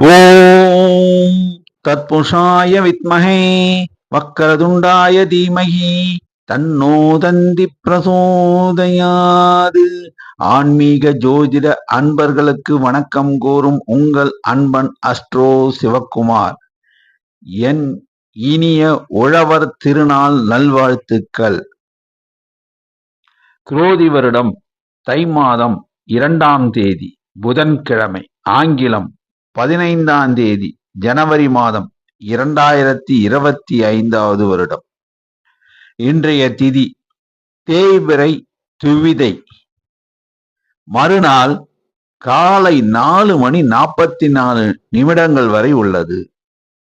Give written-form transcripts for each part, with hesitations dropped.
ஓம் தத்புருஷாய வித்மஹே வக்கரதுண்டாய தீமஹி தன்னோ தந்தி பிரசோதயாது. ஆன்மீக ஜோதிட அன்பர்களுக்கு வணக்கம் கூறும் உங்கள் அன்பன் அஸ்ட்ரோ சிவக்குமார். என் இனிய உழவர் திருநாள் நல்வாழ்த்துக்கள். குரோதி வருடம் தை மாதம் 2ஆம் தேதி புதன்கிழமை, ஆங்கிலம் 15ஆம் தேதி ஜனவரி மாதம் 2025வது வருடம். இன்றைய திதி தேய்பிறை துவிதை. மறுநாள் காலை 4:44 வரை உள்ளது.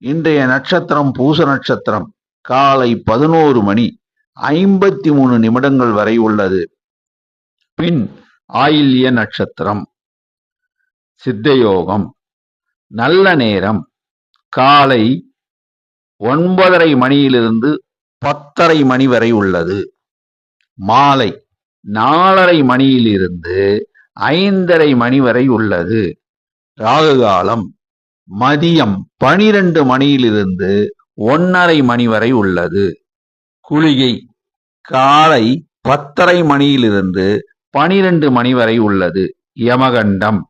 இன்றைய நட்சத்திரம் பூச நட்சத்திரம் காலை 11:53 வரை உள்ளது. பின் ஆயில்ய நட்சத்திரம். சித்தயோகம். நல்ல நேரம் காலை 9:30 10:30 மணி வரை உள்ளது. மாலை 4:30 5:30 மணி வரை உள்ளது. ராகு காலம் மதியம் 12 மணியிலிருந்து 1:30 மணி வரை உள்ளது. குளிகை காலை 10:30 மணியிலிருந்து 12 மணி வரை உள்ளது. யமகண்டம்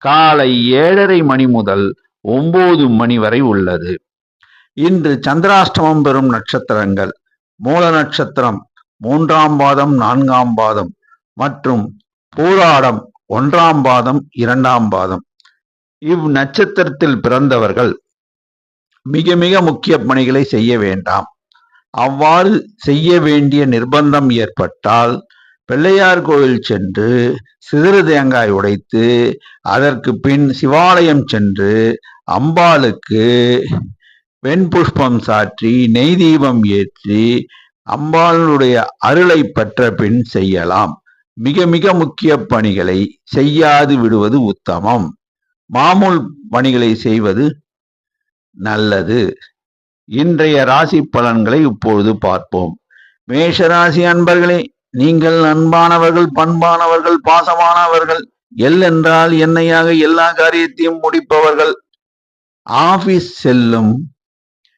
காலை 7:30 மணி முதல் 9 மணி வரை உள்ளது. இன்று சந்திராஷ்டமம் பெறும் நட்சத்திரங்கள் மூல நட்சத்திரம் 3ஆம் பாதம் 4ஆம் பாதம் மற்றும் பூராடம் 1ஆம் பாதம் 2ஆம் பாதம். இந்நட்சத்திரத்தில் பிறந்தவர்கள் மிக மிக முக்கிய பணிகளை செய்ய வேண்டாம். அவ்வாறு செய்ய வேண்டிய நிர்பந்தம் ஏற்பட்டால் பிள்ளையார் கோயில் சென்று சிதறு தேங்காய் உடைத்து அதற்கு பின் சிவாலயம் சென்று அம்பாளுக்கு வெண்புஷ்பம் சாற்றி நெய் தீபம் ஏற்றி அம்பாளுடைய அருளை பெற்ற பின் செய்யலாம். மிக மிக முக்கிய பணிகளை செய்யாது விடுவது உத்தமம். மாமூல் பணிகளை செய்வது நல்லது. இன்றைய ராசி பலன்களை இப்பொழுது பார்ப்போம். மேஷராசி அன்பர்களே, நீங்கள் அன்பானவர்கள், பண்பானவர்கள், பாசமானவர்கள். எல் என்றால் என்னையாக எல்லா காரியத்தையும் முடிப்பவர்கள். ஆபீஸ் செல்லும்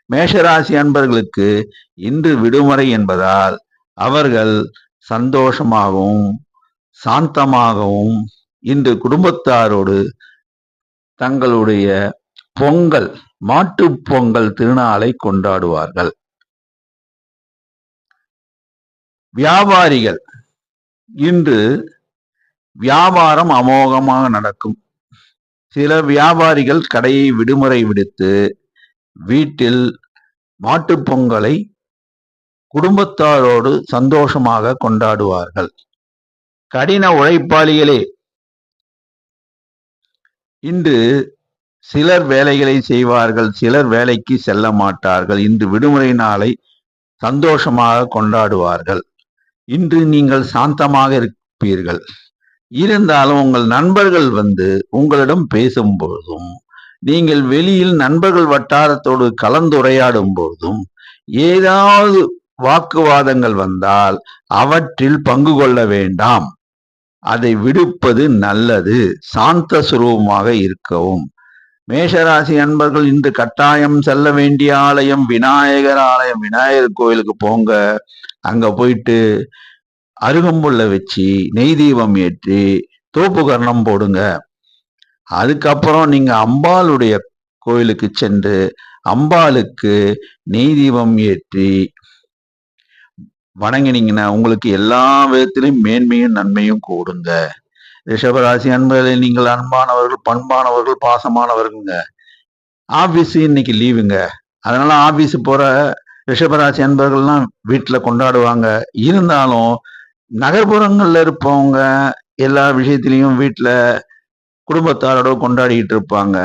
மேஷராசி அன்பர்களுக்கு இன்று விடுமுறை என்பதால் அவர்கள் சந்தோஷமாகவும் சாந்தமாகவும் இன்று குடும்பத்தாரோடு தங்களுடைய பொங்கல், மாட்டுப் பொங்கல் திருநாளை கொண்டாடுவார்கள். வியாபாரிகள் இன்று வியாபாரம் அமோகமாக நடக்கும். சில வியாபாரிகள் கடையை விடுமுறை விடுத்து வீட்டில் மாட்டுப் பொங்கலை குடும்பத்தாரோடு சந்தோஷமாக கொண்டாடுவார்கள். கடின உழைப்பாளிகளே, இன்று சிலர் வேலைகளை செய்வார்கள், சிலர் வேலைக்கு செல்ல மாட்டார்கள். இன்று விடுமுறை நாளை சந்தோஷமாக கொண்டாடுவார்கள். இன்று நீங்கள் சாந்தமாக இருப்பீர்கள். இருந்தாலும் உங்கள் நண்பர்கள் உங்களிடம் பேசும்பொழுதும், நீங்கள் வெளியில் நண்பர்கள் வட்டாரத்தோடு கலந்துரையாடும் போதும் ஏதாவது வாக்குவாதங்கள் வந்தால் அவற்றில் பங்கு கொள்ள வேண்டாம். அதை விடுப்பது நல்லது. சாந்த சுரூபமாக இருக்கவும். மேஷராசி அன்பர்கள் இன்று கட்டாயம் செல்ல வேண்டிய ஆலயம் விநாயகர் ஆலயம். விநாயகர் கோயிலுக்கு போங்க. அங்க போயிட்டு அருகம்புல்ல வச்சு நெய் தீபம் ஏற்றி தோப்பு கர்ணம் போடுங்க. அதுக்கப்புறம் நீங்க அம்பாளுடைய கோயிலுக்கு சென்று அம்பாளுக்கு நெய் தீபம் ஏற்றி வணங்கினீங்கன்னா உங்களுக்கு எல்லா விதத்திலும் மேன்மையும் நன்மையும் கூடுங்க. ரிஷபராசி அன்பர்களே, நீங்கள் அன்பானவர்கள், பண்பானவர்கள், பாசமானவர்களுங்க. ஆபீஸ் இன்னைக்கு லீவுங்க. அதனால ஆபீஸ் போற ரிஷபராசி அன்பர்கள்லாம் வீட்டுல கொண்டாடுவாங்க. இருந்தாலும் நகர்ப்புறங்கள்ல இருப்பவங்க எல்லா விஷயத்திலையும் வீட்டுல குடும்பத்தாரோட கொண்டாடிட்டு இருப்பாங்க.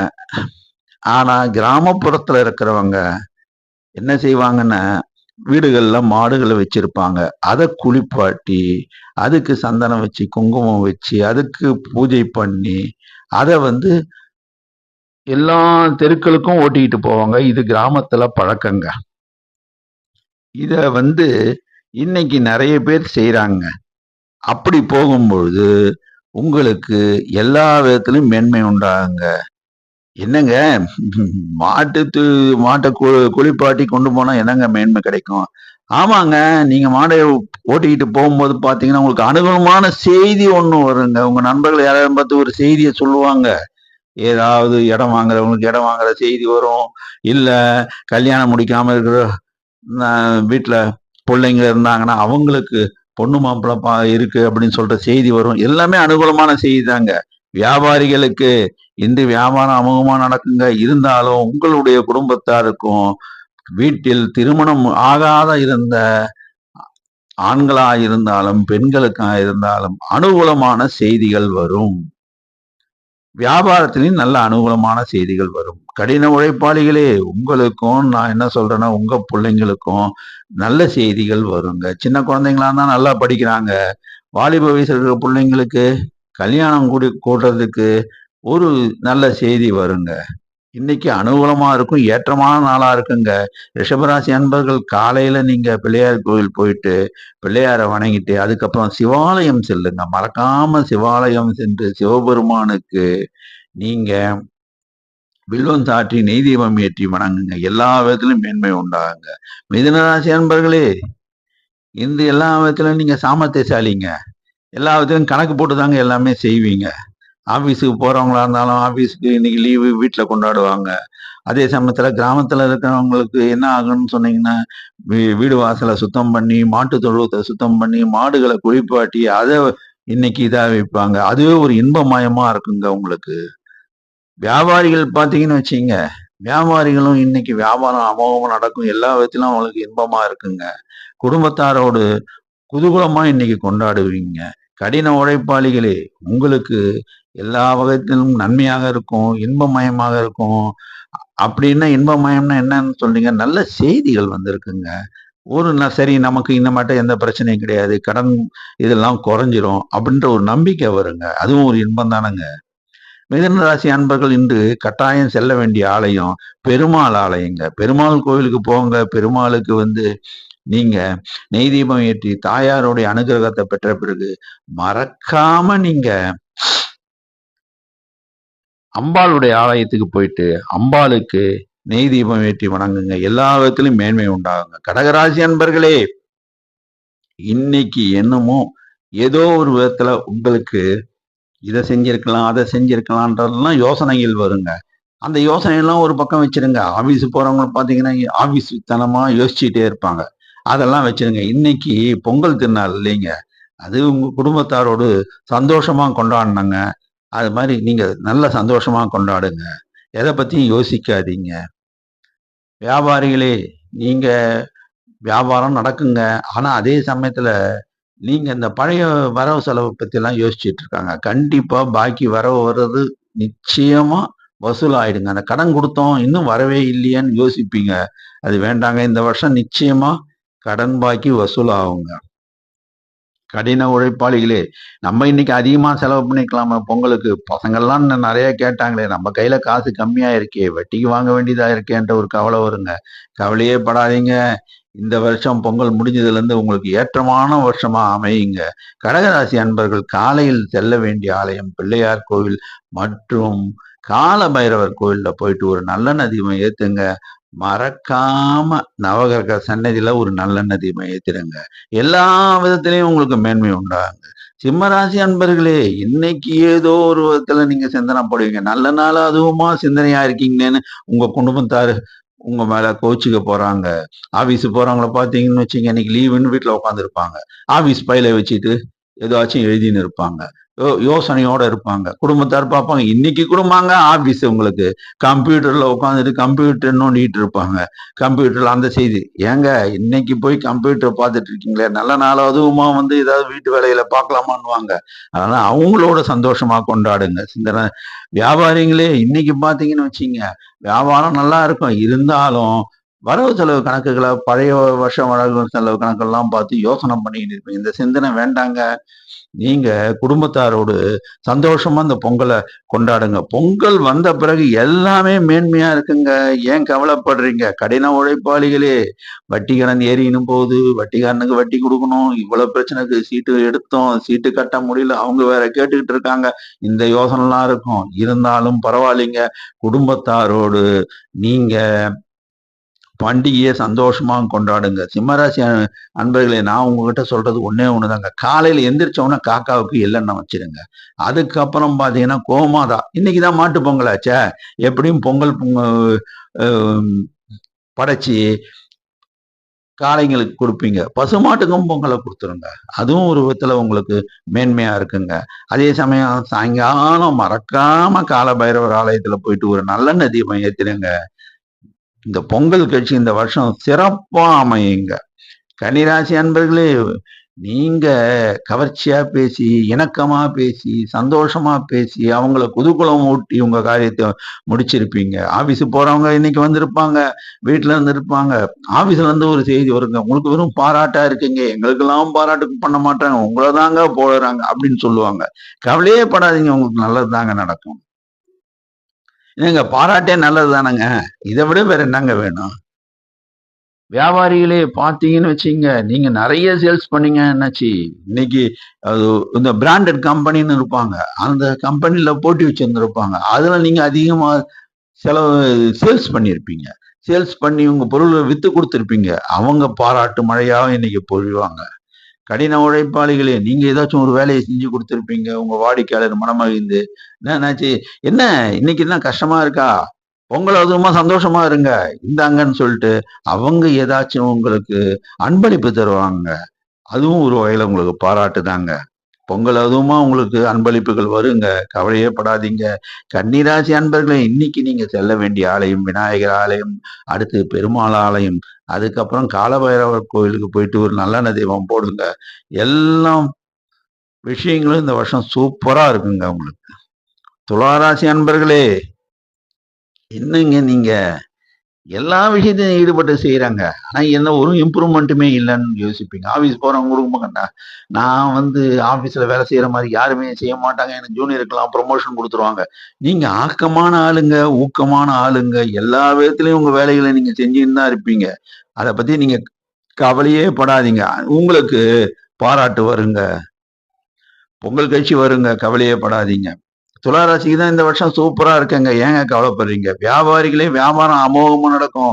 ஆனா கிராமப்புறத்துல இருக்கிறவங்க என்ன செய்வாங்கன்னா, வீடுகள்ல மாடுகளை வச்சிருப்பாங்க. அதை குளிப்பாட்டி அதுக்கு சந்தனம் வச்சு குங்குமம் வச்சு அதுக்கு பூஜை பண்ணி அதை எல்லா தெருக்களுக்கும் ஓட்டிக்கிட்டு போவாங்க. இது கிராமத்துல பழக்கங்க. இத இன்னைக்கு நிறைய பேர் செய்யறாங்க. அப்படி போகும்பொழுது உங்களுக்கு எல்லா விதத்திலும் மேன்மை உண்டாகுங்க. என்னங்க மாட்டு து மாட்ட குளிப்பாட்டி கொண்டு போனா என்னங்க மேன்மை கிடைக்கும்? ஆமாங்க. நீங்க மாட ஓட்டிக்கிட்டு போகும்போது பார்த்தீங்கன்னா, உங்களுக்கு அனுகூலமான செய்தி ஒண்ணு வருங்க. உங்க நண்பர்கள் யாராவது பார்த்து ஒரு செய்திய சொல்லுவாங்க. ஏதாவது இடம் வாங்குறவங்களுக்கு இடம் வாங்குற செய்தி வரும். இல்ல கல்யாணம் முடிக்காம இருக்கிற வீட்ல புள்ளைங்க இருந்தாங்கன்னா, அவங்களுக்கு பொண்ணு மாப்பிள்ளை இருக்கு அப்படின்னு சொல்ற செய்தி வரும். எல்லாமே அனுகூலமான செய்தி தாங்க. வியாபாரிகளுக்கு இன்று வியாபாரம் அமோகமா நடக்குங்க. இருந்தாலும் உங்களுடைய குடும்பத்தாருக்கும், வீட்டில் திருமணம் ஆகாத இருந்த ஆண்களா இருந்தாலும், பெண்களுக்கா இருந்தாலும் அனுகூலமான செய்திகள் வரும். வியாபாரத்திலும் நல்ல அனுகூலமான செய்திகள் வரும். கடின உழைப்பாளிகளே, உங்களுக்கும் நான் என்ன சொல்றேன்னா, உங்க புள்ளைங்களுக்கும் நல்ல செய்திகள் வருங்க. சின்ன குழந்தைங்களா இருந்தா நல்லா படிக்கிறாங்க. வாலிப வயசுல இருக்கிற புள்ளைங்களுக்கு கல்யாணம் கூடுறதுக்கு ஒரு நல்ல செய்தி வருங்க. இன்னைக்கு அனுகூலமா இருக்கும், ஏற்றமான நாளா இருக்குங்க. ரிஷபராசி அன்பர்கள் காலையில நீங்க பிள்ளையார் கோவில் போயிட்டு, பிள்ளையார வணங்கிட்டு, அதுக்கப்புறம் சிவாலயம் செல்லுங்க. மறக்காம சிவாலயம் சென்று சிவபெருமானுக்கு நீங்க வில்வம் சாற்றி நெய் தீபம் ஏற்றி வணங்குங்க. எல்லா விதத்திலும் மேன்மை உண்டாகுங்க. மிதுன ராசி அன்பர்களே, இன்று எல்லா விதத்திலும் நீங்க சாமர்த்தியசாலிங்க. எல்லா விதத்திலும் கணக்கு போட்டு தாங்க எல்லாமே செய்வீங்க. ஆபீஸுக்கு போறவங்களா இருந்தாலும், ஆபீஸ்க்கு இன்னைக்கு லீவு வீட்ல கொண்டாடுவாங்க. அதே சமயத்துல கிராமத்துல இருக்கிறவங்களுக்கு என்ன ஆகும்னு சொன்னீங்கன்னா, வீடு வாசல சுத்தம் பண்ணி, மாட்டு தொழுவத்த சுத்தம் பண்ணி, மாடுகள குளிப்பாட்டி, அத இன்னைக்கு இதா வைப்பாங்க. அதுவே ஒரு இன்பமயமா இருக்குங்க உங்களுக்கு. வியாபாரிகள் பார்த்தீங்கன்னு வச்சுக்கங்க, வியாபாரிகளும் இன்னைக்கு வியாபாரம் அமோகமா நடக்கும். எல்லா விதத்திலும் அவங்களுக்கு இன்பமா இருக்குங்க. குடும்பத்தாரோடு குதூகலமா இன்னைக்கு கொண்டாடுவீங்க. கடின உழைப்பாளிகளே, உங்களுக்கு எல்லா வகைத்திலும் நன்மையாக இருக்கும், இன்பமயமாக இருக்கும். அப்படின்னா இன்பமயம்னா என்னன்னு சொல்றீங்க? நல்ல செய்திகள் வந்திருக்குங்க. ஒரு சரி நமக்கு இனிமேட்டு எந்த பிரச்சனையும் கிடையாது. கடன் இதெல்லாம் குறைஞ்சிரும் அப்படின்ற ஒரு நம்பிக்கை வருங்க. அதுவும் ஒரு இன்பம் தானங்க. மிதுன ராசி அன்பர்கள் இன்று கட்டாயம் செல்ல வேண்டிய ஆலயம் பெருமாள் ஆலயங்க. பெருமாள் கோவிலுக்கு போங்க. பெருமாளுக்கு நீங்க நெய் தீபம் ஏற்றி தாயாருடைய அனுகிரகத்தை பெற்ற பிறகு மறக்காம நீங்க அம்பாளுடைய ஆலயத்துக்கு போயிட்டு அம்பாளுக்கு நெய் தீபம் ஏற்றி வணங்குங்க. எல்லா விதத்திலும் மேன்மை உண்டாகுங்க. கடகராசி அன்பர்களே, இன்னைக்கு என்னமோ ஏதோ ஒரு விதத்துல உங்களுக்கு இதை செஞ்சிருக்கலாம், அதை செஞ்சிருக்கலான்றதெல்லாம் யோசனைகள் வருங்க. அந்த யோசனையெல்லாம் ஒரு பக்கம் வச்சிருங்க. ஆபீஸ் போறவங்க பார்த்தீங்கன்னா, ஆபீஸ் தனமா யோசிச்சுட்டே இருப்பாங்க. அதெல்லாம் வச்சிருங்க. இன்னைக்கு பொங்கல் திருநாள் இல்லைங்க. அது உங்க குடும்பத்தாரோடு சந்தோஷமா கொண்டாடுனங்க. அது மாரி நீங்க நல்ல சந்தோஷமா கொண்டாடுங்க. எத பத்தியும் யோசிக்காதீங்க. வியாபாரிகளே, நீங்க வியாபாரம் நடக்குங்க. ஆனா, அதே சமயத்துல நீங்க இந்த பழைய வரவு செலவு பத்திலாம் யோசிச்சுட்டு இருக்காங்க. கண்டிப்பா பாக்கி வரவு வர்றது நிச்சயமா வசூலாயிடுங்க. அந்த கடன் குடுத்தோம், இன்னும் வரவே இல்லையேன்னு யோசிப்பீங்க. அது வேண்டாங்க. இந்த வருஷம் நிச்சயமா கடன் பாக்கி வசூலாகுங்க. கடின உழைப்பாளிகளே, நம்ம இன்னைக்கு அதிகமா செலவு பண்ணிக்கலாமா பொங்கலுக்கு? பசங்கள்லாம் நெறைய கேட்டாங்களே, நம்ம கையில காசு கம்மியா இருக்கே, வட்டிக்கு வாங்க வேண்டியதா இருக்கேன்ற ஒரு கவலை வருங்க. கவலையே படாதீங்க. இந்த வருஷம் பொங்கல் முடிஞ்சதுலேருந்து உங்களுக்கு ஏற்றமான வருஷமா அமையுங்க. கடகராசி அன்பர்கள் காலையில் செல்ல வேண்டிய ஆலயம் பிள்ளையார் கோவில் மற்றும் கால பைரவர் கோவில்ல போயிட்டு ஒரு நல்லெண்ணெய் தீபம் ஏத்துங்க. மறக்காம நவகிரக சன்னதியில ஒரு நல்லெண்ணெய் தீபம் ஏத்திடுங்க. எல்லா விதத்திலயும் உங்களுக்கு மேன்மை உண்டாகுங்க. சிம்மராசி அன்பர்களே, இன்னைக்கு ஏதோ ஒரு விதத்துல நீங்க சிந்தனை போடுவீங்க. நல்ல நாள் அதுவுமா சிந்தனையா இருக்கீங்களேன்னு உங்க குடும்பத்தாரு உங்க மேல கோச்சுக்க போறாங்க. ஆபீஸ் போறவங்கள பார்த்தீங்கன்னு வச்சுங்க, இன்னைக்கு லீவுன்னு வீட்ல உட்காந்துருப்பாங்க. ஆபீஸ் ஃபைல வச்சுட்டு ஏதாச்சும் எழுதின்னு இருப்பாங்க. யோசனையோட இருப்பாங்க. குடும்பத்தார் பார்ப்பாங்க. இன்னைக்கு கூடமாங்க ஆபீஸ் உங்களுக்கு. கம்ப்யூட்டர்ல உட்காந்துட்டு கம்ப்யூட்டர் நோண்டிட்டு இருப்பாங்க. கம்ப்யூட்டர்ல அந்த செய்தி. ஏங்க இன்னைக்கு போய் கம்ப்யூட்டர் பார்த்துட்டு இருக்கீங்களே, நல்ல நாள் அதுவுமா ஏதாவது வீட்டு வேலையில பார்க்கலாமான்னுவாங்க. அதனால அவங்களோட சந்தோஷமா கொண்டாடுங்க. சிந்தனை வியாபாரிங்களே இன்னைக்கு பார்த்தீங்கன்னு வச்சுக்கங்க, வியாபாரம் நல்லா இருக்கும். இருந்தாலும் வரவு செலவு கணக்குகள பழைய வருஷம் வரவு செலவு கணக்கெல்லாம் பார்த்து யோசனை பண்ணிக்கிட்டு இருப்பேன். இந்த சிந்தனை வேண்டாங்க. நீங்க குடும்பத்தாரோடு சந்தோஷமா அந்த பொங்கலை கொண்டாடுங்க. பொங்கல் வந்த பிறகு எல்லாமே மேன்மையா இருக்குங்க. ஏன் கவலைப்படுறீங்க? கடின உழைப்பாளிகளே, வட்டி கடன் ஏறினும் போகுது, வட்டிக்காரனுக்கு வட்டி கொடுக்கணும், இவ்வளவு பிரச்சனைக்கு சீட்டு எடுத்தோம், சீட்டு கட்ட முடியல, அவங்க வேற கேட்டுக்கிட்டு இருக்காங்க. இந்த யோசனைலாம் இருக்கும். இருந்தாலும் பரவாயில்லைங்க. குடும்பத்தாரோடு நீங்க பண்டிகையை சந்தோஷமா கொண்டாடுங்க. சிம்மராசி அன்பர்களே, நான் உங்ககிட்ட சொல்றது ஒண்ணே ஒண்ணுதாங்க. காலையில எந்திரிச்ச உடனே காக்காவுக்கு எள்ளெண்ணெய் வச்சிருங்க. அதுக்கப்புறம் பாத்தீங்கன்னா கோமாதா, இன்னைக்குதான் மாட்டு பொங்கலாச்சே, எப்படியும் பொங்கல் படைச்சி காளைங்களுக்கு கொடுப்பீங்க. பசுமாட்டுக்கும் பொங்கலை கொடுத்துருங்க. அதுவும் ஒரு விதத்துல உங்களுக்கு மேன்மையா இருக்குங்க. அதே சமயம் சாயங்காலம் மறக்காம கால பைரவர் ஆலயத்துல போயிட்டு ஒரு நல்லெண்ணெய் தீபம் ஏத்திடுங்க. இந்த பொங்கல் கட்சி இந்த வருஷம் சிறப்பா அமையுங்க. கன்னிராசி அன்பர்களே, நீங்க கவர்ச்சியா பேசி, இணக்கமா பேசி, சந்தோஷமா பேசி, அவங்கள குதூகலம் ஊட்டி உங்க காரியத்தை முடிச்சிருப்பீங்க. ஆபீஸ் போறவங்க இன்னைக்கு வந்திருப்பாங்க, வீட்டுல இருந்து இருப்பாங்க. ஆபீஸ்ல இருந்து ஒரு செய்தி வருங்க, உங்களுக்கு வெறும் பாராட்டா இருக்குங்க, எங்களுக்கெல்லாம் பாராட்டு பண்ண மாட்டாங்க, உங்களை தாங்க போடுறாங்க அப்படின்னு சொல்லுவாங்க. கவலையே படாதீங்க, உங்களுக்கு நல்லது தாங்க நடக்கும். ஏங்க, பாராட்டே நல்லது தானங்க. இதை விட வேற என்னங்க வேணும்? வியாபாரிகளே பார்த்தீங்கன்னு வச்சுங்க, நீங்க நிறைய சேல்ஸ் பண்ணீங்க என்னாச்சு, இன்னைக்கு அது இந்த பிராண்டட் கம்பெனின்னு இருப்பாங்க, அந்த கம்பெனில போட்டி வச்சிருந்திருப்பாங்க, அதுல நீங்க அதிகமா செலவு சேல்ஸ் பண்ணியிருப்பீங்க. சேல்ஸ் பண்ணி உங்க பொருளை வித்து கொடுத்துருப்பீங்க. அவங்க பாராட்டு மழையாவும் இன்னைக்கு பொழிவாங்க. கடின உழைப்பாளிகளே, நீங்க ஏதாச்சும் ஒரு வேலையை செஞ்சு கொடுத்துருப்பீங்க, உங்க வாடிக்கையாளர் மனமகிழ்ந்து, என்னாச்சு, என்ன இன்னைக்கு என்ன கஷ்டமா இருக்கா, பொங்கல் அதுவுமா சந்தோஷமா இருங்க, இந்தாங்கன்னு சொல்லிட்டு அவங்க ஏதாச்சும் உங்களுக்கு அன்பளிப்பு தருவாங்க. அதுவும் ஒரு வகையில உங்களுக்கு பாராட்டு தாங்க. பொங்கல் அதுவுமா உங்களுக்கு அன்பளிப்புகள் வருங்க, கவலையே படாதீங்க. கன்னிராசி அன்பர்களே, இன்னைக்கு நீங்க செல்ல வேண்டிய ஆலயம் விநாயகர் ஆலயம், அடுத்து பெருமாள் ஆலயம், அதுக்கப்புறம் காலபைரவர் கோயிலுக்கு போயிட்டு ஒரு நல்லெண்ணெய் தீபம் போடுங்க. எல்லாம் விஷயங்களும் இந்த வருஷம் சூப்பரா இருக்குங்க உங்களுக்கு. துளாராசி அன்பர்களே, என்னங்க நீங்க எல்லா விஷயத்தையும் ஈடுபட்டு செய்யறாங்க, ஆனா என்ன ஒரு இம்ப்ரூவ்மெண்ட்டுமே இல்லைன்னு யோசிப்பீங்க. ஆபீஸ் போறவங்க கொடுக்க, நான் ஆபீஸ்ல வேலை செய்யற மாதிரி யாருமே செய்ய மாட்டாங்க, எனக்கு ஜூனியருக்கெல்லாம் ப்ரொமோஷன் கொடுத்துருவாங்க. நீங்க ஆக்கமான ஆளுங்க, ஊக்கமான ஆளுங்க, எல்லா விதத்திலையும் உங்க வேலைகளை நீங்க செஞ்சுன்னு தான் இருப்பீங்க. அதை பத்தி நீங்க கவலையே படாதீங்க. உங்களுக்கு பாராட்டு வருங்க, பொங்கல் கழிச்சு வருங்க, கவலையே படாதீங்க. துளாராசிக்கு தான் இந்த வருஷம் சூப்பரா இருக்குங்க, ஏங்க கவலைப்படுறீங்க? வியாபாரிகளே, வியாபாரம் அமோகமா நடக்கும்.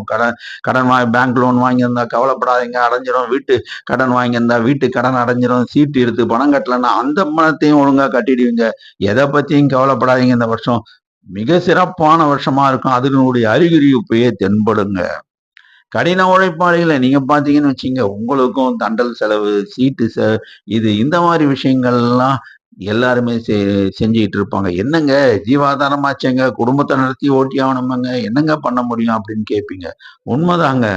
கடன் பேங்க் லோன் வாங்கியிருந்தா கவலைப்படாதீங்க, அடைஞ்சிரும். வீட்டு கடன் வாங்கியிருந்தா வீட்டு கடன் அடைஞ்சிரும். சீட்டு எடுத்து பணம் கட்டலன்னா அந்த பணத்தையும் ஒழுங்கா கட்டிடுவீங்க. எதை பத்தியும் கவலைப்படாதீங்க. இந்த வருஷம் மிக சிறப்பான வருஷமா இருக்கும். அதனுடைய அறிகுறி இப்பயே தென்படுங்க. கடின உழைப்பாளிகளை நீங்க பாத்தீங்கன்னு வச்சீங்க, உங்களுக்கும் தண்டல் செலவு, சீட்டு இது இந்த மாதிரி விஷயங்கள்லாம் எல்லாருமே செஞ்சுக்கிட்டு இருப்பாங்க. என்னங்க ஜீவாதாரமாச்சேங்க, குடும்பத்தை நடத்தி ஓட்டி ஆகணுமாங்க, என்னங்க பண்ண முடியும் அப்படின்னு கேட்பீங்க. உண்மைதாங்க,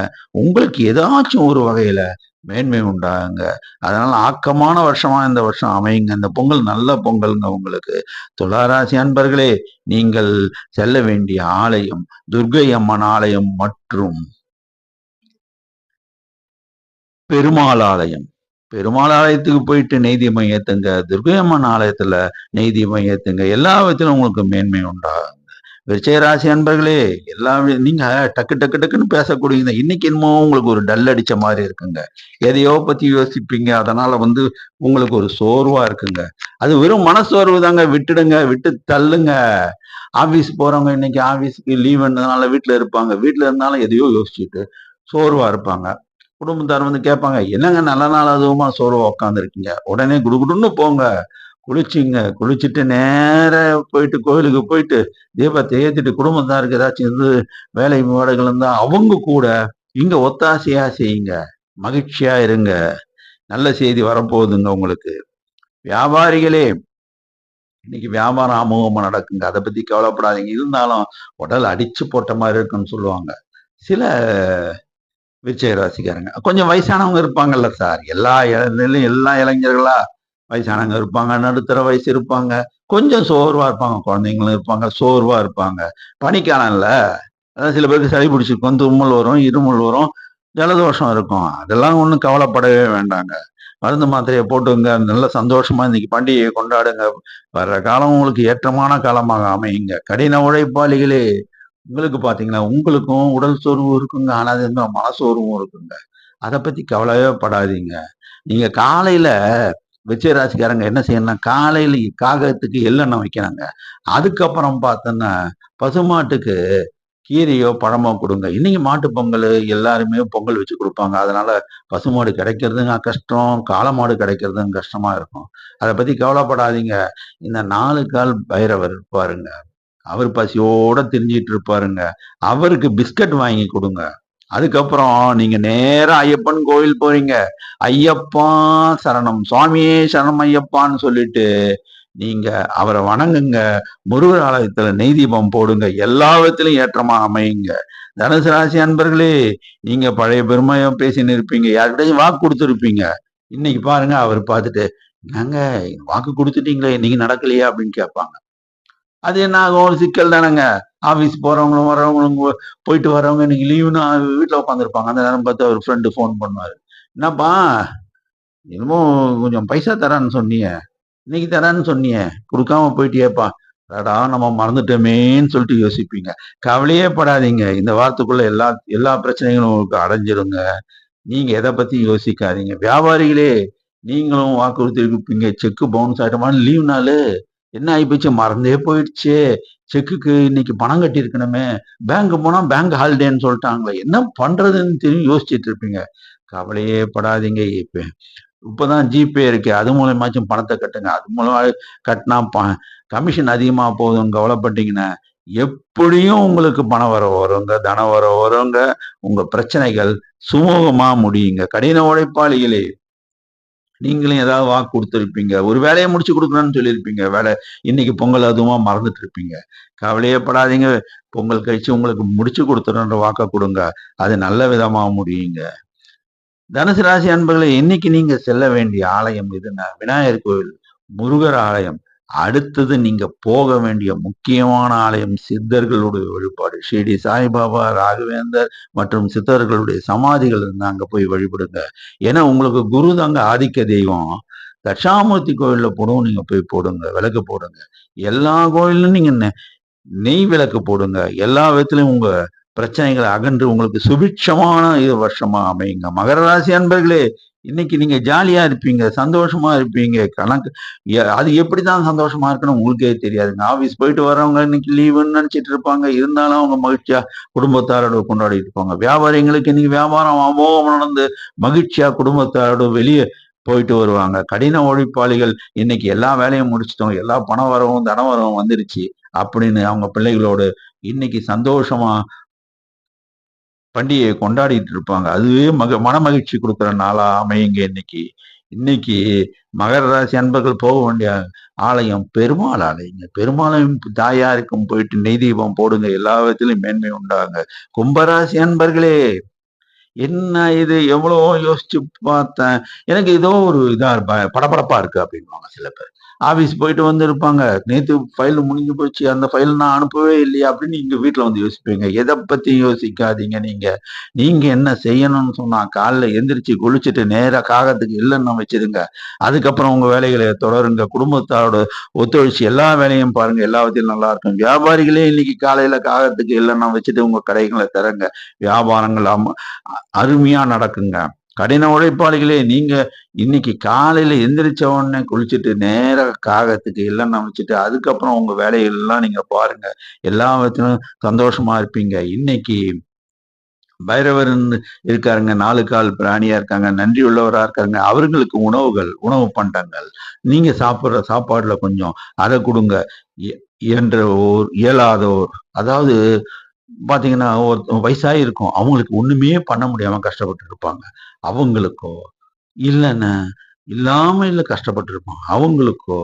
உங்களுக்கு ஏதாச்சும் ஒரு வகையில மேன்மை உண்டாங்க. அதனால ஆக்கமான வருஷமா இந்த வருஷம் அமையுங்க. இந்த பொங்கல் நல்ல பொங்கல்ங்க உங்களுக்கு. துளாராசி அன்பர்களே, நீங்கள் செல்ல வேண்டிய ஆலயம் துர்க்கை அம்மன் ஆலயம் மற்றும் பெருமாள் ஆலயம். பெருமாள் ஆலயத்துக்கு போயிட்டு நெய் தீபம் ஏத்துங்க. துர்க்கை அம்மன் ஆலயத்துல நெய் தீபம் ஏத்துங்க. எல்லா விதத்திலும் உங்களுக்கு மேன்மை உண்டாகுங்க. விருச்சிக ராசி அன்பர்களே, நீங்க டக்கு டக்கு டக்குன்னு பேசக்கூடியது. இன்னைக்கு என்னமோ உங்களுக்கு ஒரு டல் அடிச்ச மாதிரி இருக்குங்க. எதையோ பத்தி யோசிப்பீங்க. அதனால உங்களுக்கு ஒரு சோர்வா இருக்குங்க. அது வெறும் மனசோர்வு தாங்க. விட்டுடுங்க, விட்டு தள்ளுங்க. ஆபீஸ் போறவங்க இன்னைக்கு ஆபீஸ்க்கு லீவுன்றதுனால வீட்டுல இருப்பாங்க. வீட்டுல இருந்தாலும் எதையோ யோசிச்சுட்டு சோர்வா இருப்பாங்க. குடும்பத்தார் கேட்பாங்க, என்னங்க நல்ல நாள் அதுவுமா சோர்வா உட்காந்துருக்கீங்க, உடனே குடுகுடுன்னு போங்க, குளிச்சுங்க, குளிச்சுட்டு நேர போயிட்டு கோயிலுக்கு போயிட்டு தீபத்தை ஏத்திட்டு குடும்பத்தாருக்கு ஏதாச்சும் வேலை வேலைகள் இருந்தா அவங்க கூட இங்க ஒத்தாசையா செய்யுங்க, மகிழ்ச்சியா இருங்க. நல்ல செய்தி வரப்போகுதுங்க உங்களுக்கு. வியாபாரிகளே, இன்னைக்கு வியாபாரம் அமோகமா நடக்குங்க, அதை பத்தி கவலைப்படாதீங்க. இருந்தாலும் உடல் அடிச்சு போட்ட மாதிரி இருக்குன்னு சொல்லுவாங்க சில விருச்சிக ராசிக்காரங்க. கொஞ்சம் வயசானவங்க இருப்பாங்கல்ல சார், எல்லா இளைஞர்களும் எல்லா இளைஞர்களா வயசானவங்க இருப்பாங்க, நடுத்தர வயசு இருப்பாங்க, கொஞ்சம் சோர்வா இருப்பாங்க, குழந்தைங்களும் இருப்பாங்க, சோர்வா இருப்பாங்க. பனிக்காலம்ல அதான் சில பேருக்கு சளி பிடிச்சிருக்கும், தும்மல் வரும், இருமல் வரும், ஜலதோஷம் இருக்கும். அதெல்லாம் ஒன்றும் கவலைப்படவே வேண்டாங்க. மருந்து மாத்திரையை போட்டுங்க. நல்ல சந்தோஷமா இன்னைக்கு பண்டிகையை கொண்டாடுங்க. வர்ற காலம் உங்களுக்கு ஏற்றமான காலமாக அமையுங்க. கடின உழைப்பாளிகளே, உங்களுக்கு பார்த்தீங்கன்னா, உங்களுக்கும் உடல் சோர்வு இருக்குங்க. ஆனா அது என்ன மனசோர்வும் இருக்குங்க. அத பத்தி கவலையே படாதீங்க. நீங்க காலையில விருச்சிக ராசிக்காரங்க என்ன செய்யணும்னா, காலையில காகத்துக்கு எள்ளெண்ணெய் வைக்கணுங்க. அதுக்கப்புறம் பார்த்தோன்னா, பசுமாட்டுக்கு கீரையோ, பழமோ குடுங்க. இன்னைக்கு மாட்டுப் பொங்கலு, எல்லாருமே பொங்கல் வச்சு குடுப்பாங்க. அதனால பசுமாடு கிடைக்கிறதுங்க கஷ்டம், காளமாடு கிடைக்கிறதும் கஷ்டமா இருக்கும். அத பத்தி கவலைப்படாதீங்க. இந்த 4 கால் பைரவர் இருப்பாருங்க. அவர் பசியோட திரிஞ்சிட்டு இருப்பாருங்க. அவருக்கு பிஸ்கட் வாங்கி குடுங்க. அதுக்கப்புறம் நீங்க நேரா ஐயப்பன் கோவில் போறீங்க. ஐயப்பா சரணம், சுவாமியே சரணம் ஐயப்பான்னு சொல்லிட்டு, நீங்க அவர வணங்குங்க. முருகர் ஆலயத்துல நெய் தீபம் போடுங்க. எல்லா விதத்திலும் ஏற்றமா அமையுங்க. தனுசு ராசி அன்பர்களே, நீங்க பழைய பெருமையா பேசின்னு இருப்பீங்க. யார்கிட்டயும் வாக்கு குடுத்திருப்பீங்க. இன்னைக்கு பாருங்க அவர் பார்த்துட்டு, "என்னங்க வாக்கு குடுத்துட்டீங்களே, இன்னைக்கு நடக்கலையா?" அப்படின்னு கேட்பாங்க. அது என்ன ஆகும்? ஒரு சிக்கல் தானங்க. ஆஃபீஸ் போறவங்களும், வர்றவங்களும் போயிட்டு வரவங்க இன்னைக்கு லீவுன்னா வீட்ல உட்காந்துருப்பாங்க. அந்த நேரம் பார்த்து அவர் ஃப்ரெண்டு ஃபோன் பண்ணுவாரு. "என்னப்பா, என்னமோ கொஞ்சம் பைசா தரேன்னு சொன்னியே, இன்னைக்கு தரேன்னு சொன்னியே, குடுக்காம போயிட்டியேப்பா." அடடா! நம்ம மறந்துட்டோமேன்னு சொல்லிட்டு யோசிப்பீங்க. கவலையே படாதீங்க. இந்த வாரத்துக்குள்ள எல்லா எல்லா பிரச்சனைகளும் உங்களுக்கு அடைஞ்சிருங்க. நீங்க எத பத்தியும் யோசிக்காதீங்க. வியாபாரிகளே, நீங்களும் வாக்குறுதி குடுப்பீங்க. செக் பவுன்ஸ் ஆயிடுமான்னு லீவ் நாளு. என்ன ஆயிப்போச்சு? மறந்தே போயிடுச்சே! செக்குக்கு இன்னைக்கு பணம் கட்டியிருக்கணுமே! பேங்க் போனா பேங்க் ஹாலிடேன்னு சொல்ட்டாங்களே! என்ன பண்றதுன்னு தெரியும் யோசிச்சுட்டு இருப்பீங்க. கவலையே படாதீங்க. இப்பதான் ஜிபே இருக்கு. அது மூலியமாச்சும் பணத்த கட்டுங்க. அது மூலமா கட்டுனா கமிஷன் அதிகமா போகுதுன்னு கவலைப்பட்டீங்கன்னா, எப்படியும் உங்களுக்கு பண வரவு வருங்க. தன வரவு வருங்க. உங்க பிரச்சனைகள் சுமூகமா முடியுங்க. கடின உழைப்பாளிகளே! நீங்களும் ஏதாவது வாக்கு குடுத்திருப்பீங்க. ஒரு வேலைய முடிச்சு குடுக்குறேன்னு சொல்லியிருப்பீங்க. இன்னைக்கு பொங்கல் அதுவுமா மறந்துட்டு இருப்பீங்க. கவலையே படாதீங்க. பொங்கல் கழிச்சு உங்களுக்கு முடிச்சு குடுத்துறேன்ற வாக்க குடுங்க. அது நல்ல விதமா முடியுங்க. தனுசு ராசி அன்பர்களே, இன்னைக்கு நீங்க செல்ல வேண்டிய ஆலயம் எதுன்னா, விநாயகர் கோவில், முருகர் ஆலயம். அடுத்தது நீங்க போக வேண்டிய முக்கியமான ஆலயம் சித்தர்களுடைய வழிபாடு. ஷிரடி சாய்பாபா, ராகவேந்தர் மற்றும் சித்தர்களுடைய சமாதிகள் இருந்தா அங்க போய் வழிபடுங்க. ஏன்னா உங்களுக்கு குரு தாங்க ஆதிக்க தெய்வம். தட்சிணாமூர்த்தி கோவில்ல கூடவும் நீங்க போய் போடுங்க. விளக்கு போடுங்க. எல்லா கோயிலும் நீங்க நெய் விளக்கு போடுங்க. எல்லா விதத்திலும் உங்க பிரச்சனைகள அகன்று உங்களுக்கு சுபிட்சமான இது வருஷமா அமையுங்க. மகர ராசி அன்பர்களே, இன்னைக்கு நீங்க ஜாலியா இருப்பீங்க, சந்தோஷமா இருப்பீங்க. அது எப்படிதான் சந்தோஷமா இருக்குன்னு உங்களுக்கே தெரியாதுங்க. ஆஃபீஸ் போயிட்டு வரவங்க இன்னைக்கு லீவுன்னு நினைச்சிட்டு இருப்பாங்க. இருந்தாலும் அவங்க மகிழ்ச்சியா குடும்பத்தாரோட கொண்டாடிட்டு இருப்பாங்க. வியாபாரிங்களுக்கு இன்னைக்கு வியாபாரம் அமோகம் நடந்து மகிழ்ச்சியா குடும்பத்தாரோட வெளிய போயிட்டு வருவாங்க. கடின உழைப்பாளிகள் இன்னைக்கு எல்லா வேலையும் முடிச்சுட்டோம். எல்லா பண வரவும், தன வரவும் வந்துருச்சு. அப்படின்னு அவங்க பிள்ளைகளோடு இன்னைக்கு சந்தோஷமா பண்டிகையை கொண்டாடிட்டு இருப்பாங்க. அதுவே மனமகிழ்ச்சி குடுக்குற நாளா அமையுங்க இன்னைக்கு. இன்னைக்கு மகர ராசி அன்பர்கள் போக வேண்டிய ஆலயம் பெருமாள் ஆலயங்க. பெருமாளையும் தாயாருக்கும் போயிட்டு நெய் தீபம் போடுங்க. எல்லா விதத்திலும் மேன்மை உண்டாங்க. கும்பராசி அன்பர்களே, என்ன இது எவ்வளவோ யோசிச்சு பார்த்தேன். எனக்கு ஏதோ ஒரு படபடப்பா இருக்கு அப்படின்னுவாங்க சில பேர். ஆஃபீஸ் போயிட்டு வந்திருப்பாங்க. நேத்து ஃபைல் முடிஞ்சு போச்சு. அந்த ஃபைல் நான் அனுப்பவே இல்லையா அப்படின்னு நீங்க வீட்ல வந்து யோசிப்பீங்க. எத பத்தி யோசிக்காதீங்க நீங்க. நீங்க என்ன செய்யணும்னு சொன்னா, காலைல எந்திரிச்சு குளிச்சுட்டு நேரா காகத்துக்கு எள்ளெண்ணெய் வச்சிருங்க. அதுக்கப்புறம் உங்க வேலைகள தொடருங்க. குடும்பத்தாரோட ஒத்துழைச்சு எல்லா வேலையும் பாருங்க. எல்லாவற்றிலும் நல்லா இருக்கும். வியாபாரிகளே இன்னைக்கு காலையில காகத்துக்கு எள்ளெண்ணெய் வச்சுட்டு உங்க கடைகள திறங்க. வியாபாரங்கள் அருமையா நடக்குங்க. கடின உழைப்பாளிகளே, நீங்க இன்னைக்கு காலையில எந்திரிச்ச உடனே குளிச்சுட்டு நேரா காகத்துக்கு எள்ளெண்ணெய் வச்சுட்டு, அதுக்கப்புறம் உங்க வேலைகள் எல்லாம் நீங்க பாருங்க. எல்லா விதத்திலும் சந்தோஷமா இருப்பீங்க. இன்னைக்கு பைரவர்ன்னு இருக்காருங்க. 4 கால் பிராணியா இருக்காங்க. நன்றி உள்ளவரா இருக்காங்க. அவர்களுக்கு உணவு பண்டங்கள். நீங்க சாப்பிடுற சாப்பாடுல கொஞ்சம் அத குடுங்க. இ இயன்றவோர், இயலாதோர், அதாவது பாத்தீங்கன்னா, ஒரு வயசாகி இருக்கும். அவங்களுக்கு ஒண்ணுமே பண்ண முடியாம கஷ்டப்பட்டு இருப்பாங்க. அவங்களுக்கோ, இல்லன்னா இல்லாமையில கஷ்டப்பட்டு இருப்பாங்க. அவங்களுக்கோ,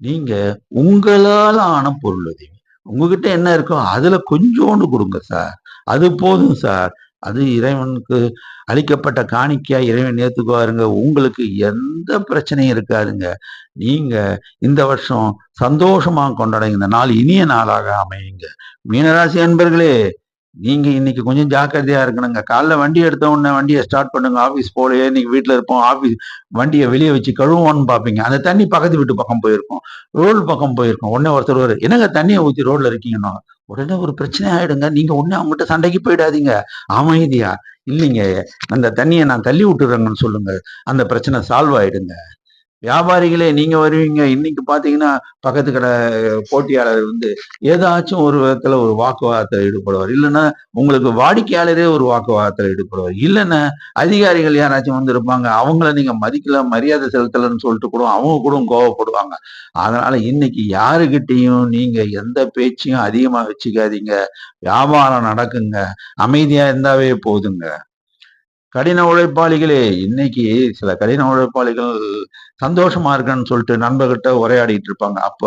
நீங்க உங்களால ஆன பொருள் அது. உங்ககிட்ட என்ன இருக்கோ அதுல கொஞ்சோண்டு குடுங்க சார். அது போதும் சார். அது இறைவனுக்கு அளிக்கப்பட்ட காணிக்கையா இறைவன் ஏத்துக்குவாருங்க. உங்களுக்கு எந்த பிரச்சனையும் இருக்காதுங்க. நீங்க இந்த வருஷம் சந்தோஷமா கொண்டாடுங்க. இந்த நாள் இனிய நாளாக அமையுங்க. மீனராசி அன்பர்களே, நீங்க இன்னைக்கு கொஞ்சம் ஜாக்கிரதையா இருக்கணுங்க. காலைல வண்டி எடுத்த உடனே வண்டிய ஸ்டார்ட் பண்ணுங்க. ஆஃபீஸ் போலயே இன்னைக்கு வீட்ல இருப்போம். வண்டிய வெளிய வச்சு கழுவுவோன்னு பார்ப்பீங்க. அந்த தண்ணி பக்கத்து வீட்டு பக்கம் போயிருக்கும். ரோடு பக்கம் போயிருக்கும். உடனே ஒருத்தர் வருவாரு, "என்னங்க தண்ணிய ஊத்தி ரோட்ல இருக்கீங்கன்னுவாங்க." உடனே ஒரு பிரச்சனை ஆயிடுங்க. நீங்க உடனே அவங்ககிட்ட சண்டைக்கு போயிடாதீங்க. அமைதியா, "இல்லைங்க, அந்த தண்ணிய நான் தள்ளி விட்டுறேங்கன்னு" சொல்லுங்க. அந்த பிரச்சனை சால்வ் ஆயிடுங்க. வியாபாரிகளே நீங்க வருவீங்க. இன்னைக்கு பார்த்தீங்கன்னா, பக்கத்து கடை போட்டியாளர் ஏதாச்சும் ஒரு விதத்துல ஒரு வாக்குவாதத்துல ஈடுபடுவார். இல்லன்னா, உங்களுக்கு வாடிக்கையாளரே ஒரு வாக்குவாதத்துல ஈடுபடுவார். இல்லன்னா, அதிகாரிகள் யாராச்சும் வந்திருப்பாங்க. அவங்கள நீங்க மதிக்கல, மரியாதை செலுத்தலன்னு சொல்லிட்டு கூட அவங்க கூட கோவப்படுவாங்க. அதனால இன்னைக்கு யாருகிட்டயும் நீங்க எந்த பேச்சையும் அதிகமா வச்சுக்காதீங்க. வியாபாரம் நடக்குங்க. அமைதியா இருந்தாவே போதுங்க. கடின உழைப்பாளிகளே, இன்னைக்கு சில கடின உழைப்பாளிகள் சந்தோஷமா இருக்கேன்னு சொல்லிட்டு நண்பர்கிட்ட உரையாடிட்டு இருப்பாங்க. அப்ப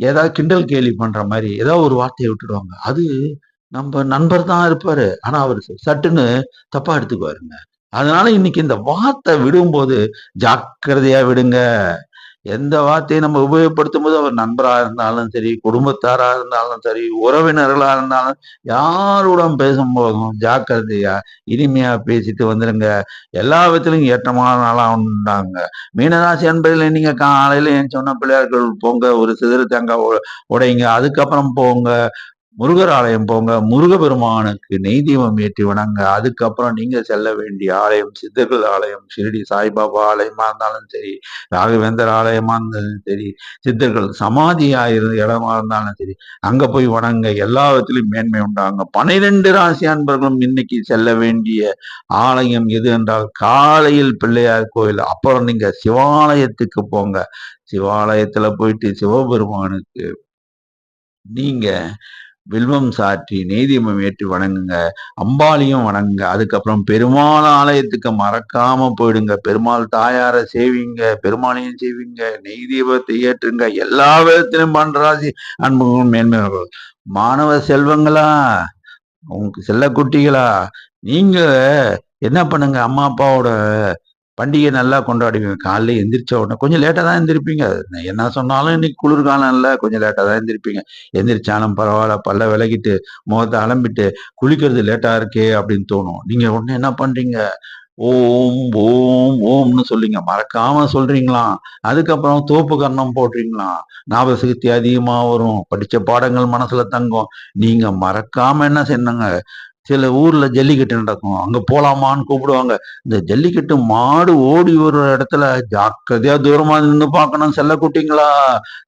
ஏதாவது கிண்டல் கேலி பண்ற மாரி ஏதாவது ஒரு வார்த்தைய விட்டுடுவாங்க. அது நம்ப நண்பர் தான் இருப்பாரு. ஆனா அவரு சட்டுன்னு தப்பா எடுத்துக்குவாருங்க. அதனால இன்னைக்கு இந்த வார்த்தை விடும்போது ஜாக்கிரதையா விடுங்க. எந்த வார்த்தையை நம்ம உபயோகப்படுத்தும்போது அவர் நண்பரா இருந்தாலும் சரி, குடும்பத்தாரா இருந்தாலும் சரி, உறவினர்களா இருந்தாலும் யாருடன் பேசும்போதும் ஜாக்கிரதையா, இனிமையா பேசிட்டு வந்துருங்க. எல்லா விதத்திலும் ஏற்றமான நாளா உண்டாங்க. மீனராசி அன்பர்களே, நீங்க காலையில எந்திரிச்ச பிள்ளையார்கள் போங்க, ஒரு சிதறு தேங்காய் உடைங்க. அதுக்கப்புறம் போங்க, முருகர் ஆலயம் போங்க. முருகப்பெருமானுக்கு நெய் தீபம் ஏற்றி வணங்க. அதுக்கப்புறம் நீங்க செல்ல வேண்டிய ஆலயம் சித்தர்கள் ஆலயம், ஷிரடி சாய்பாபா ஆலயமா இருந்தாலும் சரி, ராகவேந்தர் ஆலயமா இருந்தாலும் சரி, சித்தர்கள் சமாதியா இடமா இருந்தாலும் சரி, அங்க போய் வணங்க. எல்லா விதத்திலும் மேன்மை உண்டாங்க. 12 ராசி அன்பர்களும் இன்னைக்கு செல்ல வேண்டிய ஆலயம் எது என்றால் காலையில் பிள்ளையார் கோயில். அப்புறம் நீங்க சிவாலயத்துக்கு போங்க. சிவாலயத்துல போயிட்டு சிவபெருமானுக்கு நீங்க வில்வம் சாற்றி நெய்தீபம் ஏற்றி வணங்குங்க. அம்பாளையும் வணங்குங்க. அதுக்கப்புறம் பெருமாள் ஆலயத்துக்கு மறக்காம போயிடுங்க. பெருமாள் தாயார சேவிங்க, பெருமாளையும் சேவிங்க, நெய் தீபத்தை ஏற்றுங்க. எல்லா விதத்திலும் பண்றாசி அன்பும் மேன்மை. மாணவ செல்வங்களா, உங்களுக்கு செல்ல குட்டிகளா, நீங்க என்ன பண்ணுங்க, அம்மா அப்பாவோட பண்டிகை நல்லா கொண்டாடுவீங்க. காலைல எந்திரிச்ச உடனே கொஞ்சம் லேட்டா தான் எந்திரிப்பீங்க. நான் என்ன சொன்னாலும் இன்னைக்கு குளிர்காலம் இல்ல, கொஞ்சம் லேட்டா தான் எந்திரிப்பீங்க. எந்திரிச்சாலும் பரவால்ல, பல்ல விளக்கிட்டு, முகத்த அலம்பிட்டு, குளிக்கிறது லேட்டா இருக்கே அப்படின்னு தோணும். நீங்க உடனே என்ன பண்றீங்க? ஓம், ஓம், ஓம்ன்னு சொல்றீங்க. மறக்காம சொல்றீங்களாம். அதுக்கப்புறம் தோப்பு கரணம் போடுறீங்களாம். ஞாபக சக்தி அதிகமா வரும். படிச்ச பாடங்கள் மனசுல தங்கும். நீங்க மறக்காம என்ன செய்யணுங்க, சில ஊர்ல ஜல்லிக்கட்டு நடக்கும். அங்க போலாமான்னு கூப்பிடுவாங்க. இந்த ஜல்லிக்கட்டு மாடு ஓடி வர்ற இடத்துல ஜாக்கிரதையா தூரமா நின்னு பார்க்கணும் செல்லக்குட்டிங்களா.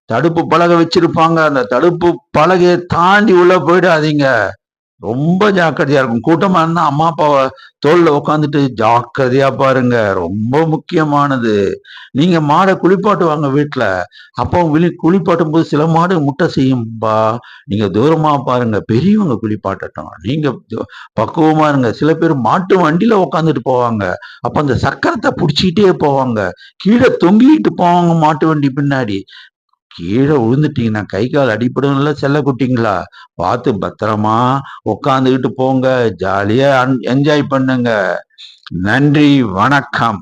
தடுப்பு பலகை வச்சிருப்பாங்க. அந்த தடுப்பு பலகையை தாண்டி உள்ள போயிடாதீங்க. ரொம்ப ஜாக்கிரதையா இருக்கும். கூட்டமா இருந்தா அம்மா அப்பாவ தோள்ல உட்காந்துட்டு ஜாக்கிரதையா பாருங்க. ரொம்ப முக்கியமானது. நீங்க மாட குளிப்பாட்டுவாங்க வீட்ல. அப்போ குளிப்பாட்டும் போது சில மாடு முட்டை செய்யும்பா. நீங்க தூரமா பாருங்க. பெரியவங்க குளிப்பாட்டட்டும். நீங்க பக்குவமா இருங்க. சில பேர் மாட்டு வண்டியில உட்காந்துட்டு போவாங்க. அப்ப அந்த சக்கரத்தை புடிச்சுக்கிட்டே போவாங்க. கீழே தொங்கிட்டு போவாங்க மாட்டு வண்டி பின்னாடி. கீழே விழுந்துட்டீங்கன்னா கை கால் அடிபடும்ல செல்லக்குட்டிங்களா. பார்த்து பத்திரமா உட்காந்துக்கிட்டு போங்க. ஜாலியா என்ஜாய் பண்ணுங்க. நன்றி, வணக்கம்.